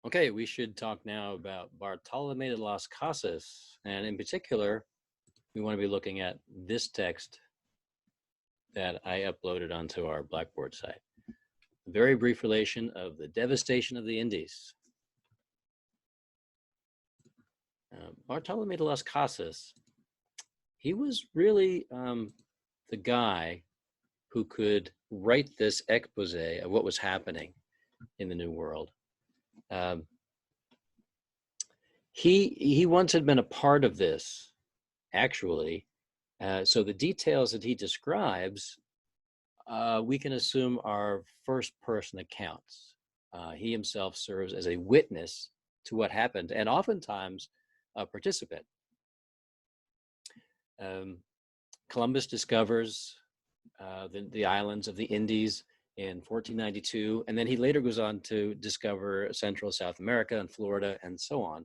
Okay, we should talk now about Bartolome de las Casas. And in particular, we want to be looking at this text that I uploaded onto our Blackboard site. A very brief relation of the devastation of the Indies. Bartolome de las Casas, he was really the guy who could write this expose of what was happening in the New World. He once had been a part of this, actually. So the details that he describes, we can assume are first-person accounts. He himself serves as a witness to what happened, and oftentimes a participant. Columbus discovers the islands of the Indies in 1492, and then he later goes on to discover Central South America and Florida and so on.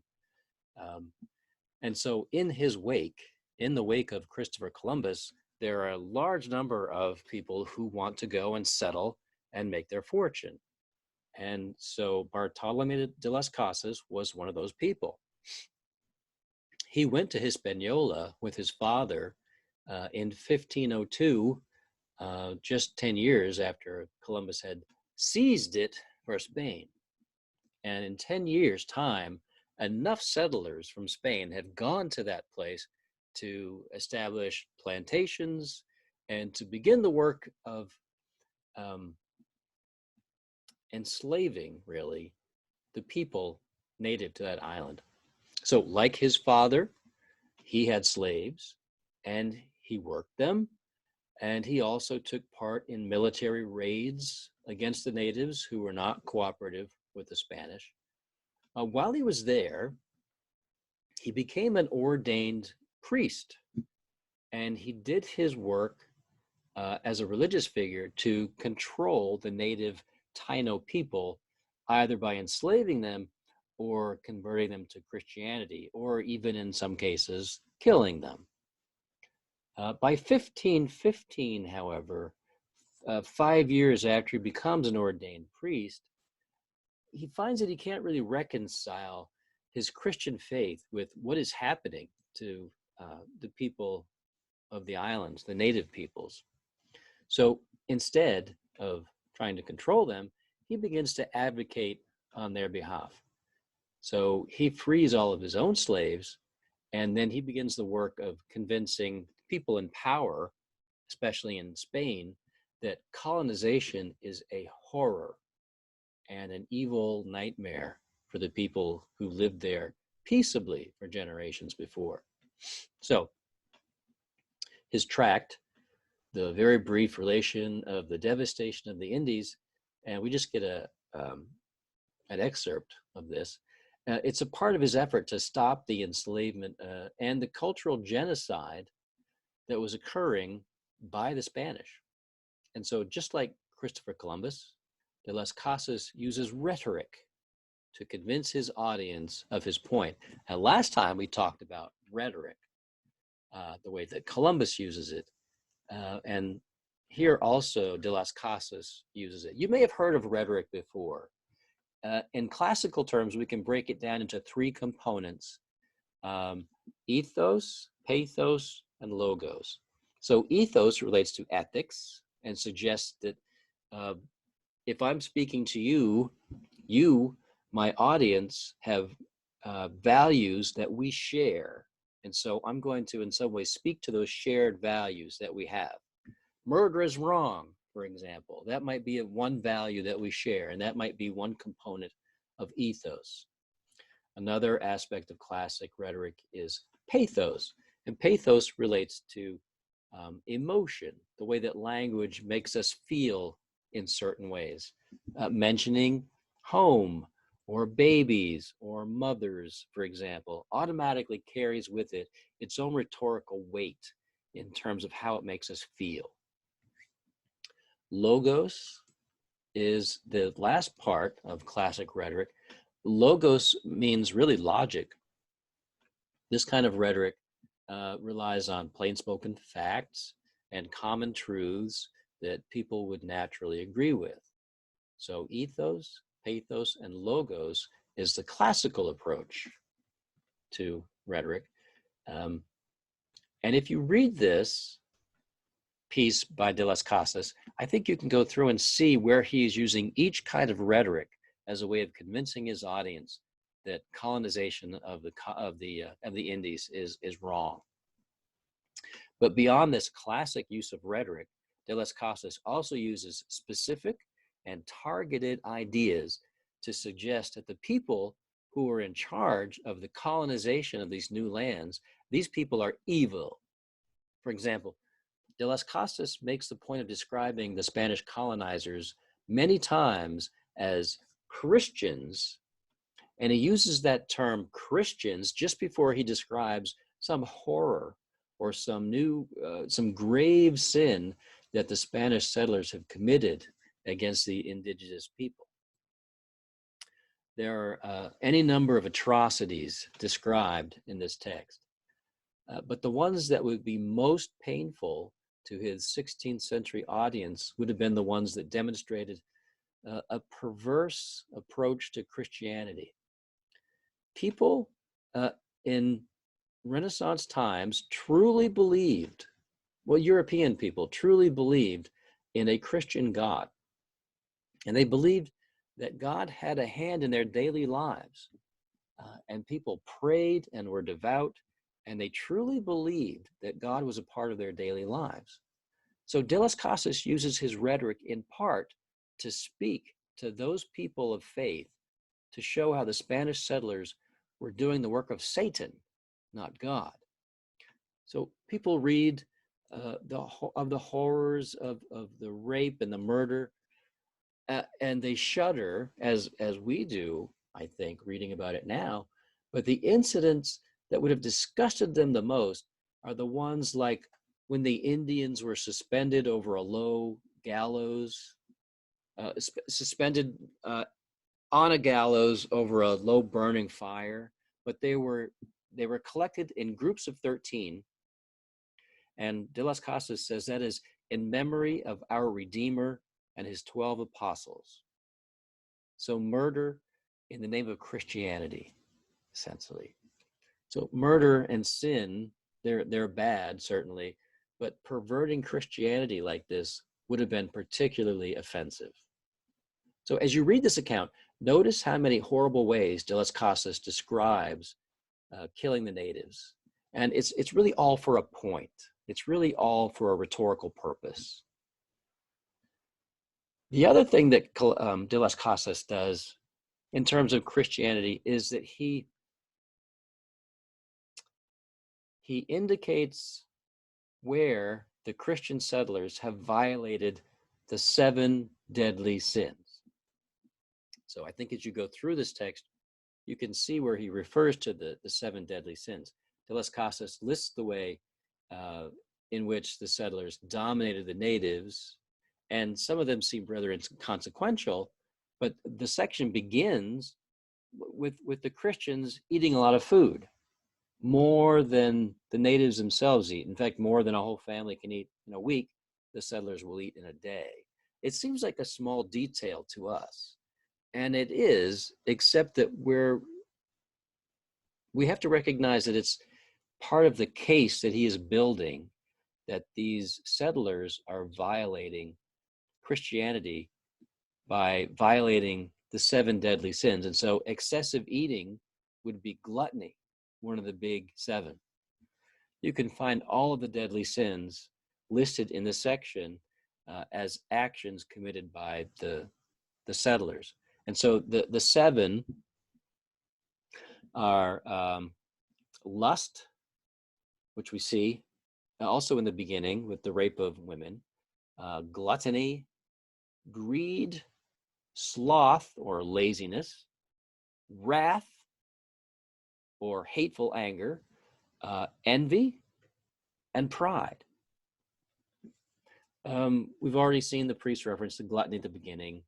And so in his wake, in the wake of Christopher Columbus, there are a large number of people who want to go and settle and make their fortune. And so Bartolome de las Casas was one of those people. He went to Hispaniola with his father in 1502, just 10 years after Columbus had seized it for Spain. And in 10 years' time, enough settlers from Spain had gone to that place to establish plantations and to begin the work of enslaving, really, the people native to that island. So, like his father, he had slaves and he worked them, and he also took part in military raids against the natives who were not cooperative with the Spanish. While he was there, he became an ordained priest, and he did his work as a religious figure to control the native Taino people, either by enslaving them or converting them to Christianity, or even in some cases, killing them. By 1515, however, 5 years after he becomes an ordained priest, he finds that he can't really reconcile his Christian faith with what is happening to the people of the islands, the native peoples. So instead of trying to control them, he begins to advocate on their behalf. So he frees all of his own slaves, and then he begins the work of convincing people in power, especially in Spain, that colonization is a horror and an evil nightmare for the people who lived there peaceably for generations before. So his tract, The Very Brief Relation of the Devastation of the Indies, and we just get an excerpt of this. It's a part of his effort to stop the enslavement and the cultural genocide that was occurring by the Spanish. And so just like Christopher Columbus, de las Casas uses rhetoric to convince his audience of his point. And last time we talked about rhetoric, the way that Columbus uses it. And here also de las Casas uses it. You may have heard of rhetoric before. In classical terms, we can break it down into three components: ethos, pathos, and logos. So ethos relates to ethics and suggests that if I'm speaking to you, my audience, have values that we share. And so I'm going to, in some way, speak to those shared values that we have. Murder is wrong, for example. That might be one value that we share, and that might be one component of ethos. Another aspect of classic rhetoric is pathos, and pathos relates to emotion, the way that language makes us feel in certain ways. Mentioning home or babies or mothers, for example, automatically carries with it its own rhetorical weight in terms of how it makes us feel. Logos is the last part of classic rhetoric. Logos means really logic. This kind of rhetoric relies on plain-spoken facts and common truths that people would naturally agree with. So ethos, pathos, and logos is the classical approach to rhetoric. And if you read this piece by De las Casas, I think you can go through and see where he is using each kind of rhetoric as a way of convincing his audience that colonization of the Indies is wrong. But beyond this classic use of rhetoric, De las Casas also uses specific and targeted ideas to suggest that the people who are in charge of the colonization of these new lands, these people are evil. For example, De las Casas makes the point of describing the Spanish colonizers many times as Christians, and he uses that term Christians just before he describes some horror or some grave sin that the Spanish settlers have committed against the indigenous people. There are any number of atrocities described in this text, but the ones that would be most painful to his 16th century audience would have been the ones that demonstrated a perverse approach to Christianity. People in Renaissance times truly believed, well, European people truly believed in a Christian God. And they believed that God had a hand in their daily lives. And people prayed and were devout, and they truly believed that God was a part of their daily lives. So De las Casas uses his rhetoric in part to speak to those people of faith, to show how the Spanish settlers were doing the work of Satan, not God. So people read of the horrors of the rape and the murder, and they shudder, as we do, I think, reading about it now. But the incidents that would have disgusted them the most are the ones like when the Indians were suspended over a low gallows, suspended on a gallows over a low burning fire, but they were collected in groups of 13. And De las Casas says that is in memory of our Redeemer and his 12 apostles. So murder in the name of Christianity, essentially. So murder and sin, they're bad, certainly, but perverting Christianity like this would have been particularly offensive. So as you read this account, notice how many horrible ways De las Casas describes killing the natives. And it's really all for a point. It's really all for a rhetorical purpose. The other thing that De las Casas does in terms of Christianity is that he indicates where the Christian settlers have violated the 7 deadly sins. So I think as you go through this text, you can see where he refers to the 7 deadly sins. De las Casas lists the way in which the settlers dominated the natives, and some of them seem rather inconsequential, but the section begins with the Christians eating a lot of food, more than the natives themselves eat. In fact, more than a whole family can eat in a week, the settlers will eat in a day. It seems like a small detail to us, and it is, except that we have to recognize that it's part of the case that he is building, that these settlers are violating Christianity by violating the 7 deadly sins. And so excessive eating would be gluttony, one of the big 7. You can find all of the deadly sins listed in this section as actions committed by the settlers. And so the 7 are lust, which we see also in the beginning with the rape of women, gluttony, greed, sloth or laziness, wrath or hateful anger, envy, and pride. We've already seen the priest reference to gluttony at the beginning.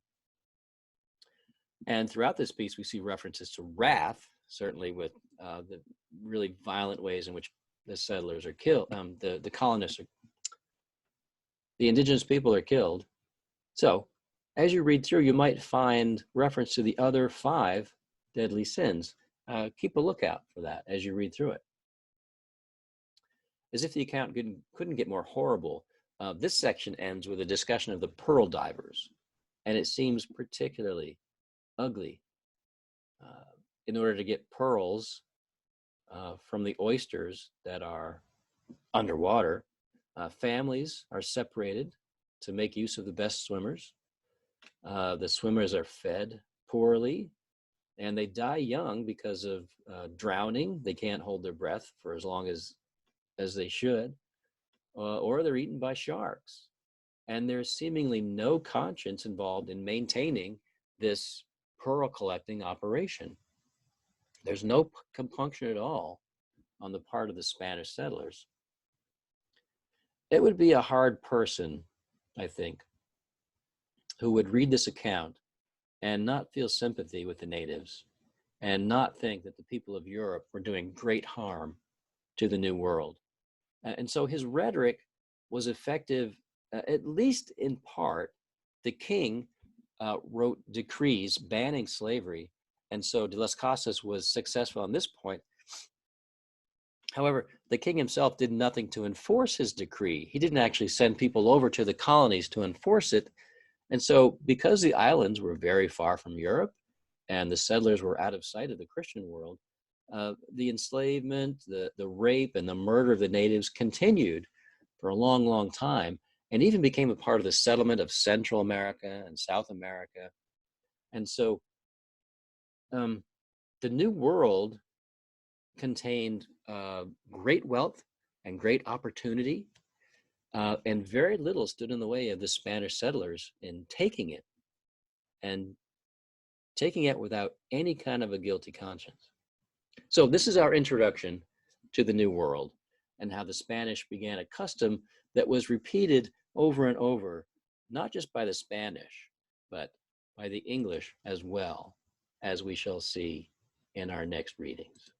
And throughout this piece, we see references to wrath, certainly with the really violent ways in which the settlers are killed, the colonists, the indigenous people are killed. So as you read through, you might find reference to the other 5 deadly sins. Keep a lookout for that as you read through it. As if the account couldn't get more horrible, this section ends with a discussion of the pearl divers, and it seems particularly ugly. In order to get pearls from the oysters that are underwater, families are separated to make use of the best swimmers. The swimmers are fed poorly, and they die young because of drowning. They can't hold their breath for as long as they should, or they're eaten by sharks. And there's seemingly no conscience involved in maintaining this pearl collecting operation. There's no compunction at all on the part of the Spanish settlers. It would be a hard person, I think, who would read this account and not feel sympathy with the natives and not think that the people of Europe were doing great harm to the New World. And so his rhetoric was effective, at least in part. The king wrote decrees banning slavery, and so de las Casas was successful on this point. However, the king himself did nothing to enforce his decree. He didn't actually send people over to the colonies to enforce it. And so, because the islands were very far from Europe and the settlers were out of sight of the Christian world, the enslavement, the rape, and the murder of the natives continued for a long, long time, and even became a part of the settlement of Central America and South America. And so the New World contained great wealth and great opportunity, and very little stood in the way of the Spanish settlers in taking it, and taking it without any kind of a guilty conscience. So this is our introduction to the New World and how the Spanish began a custom that was repeated over and over, not just by the Spanish, but by the English as well, as we shall see in our next readings.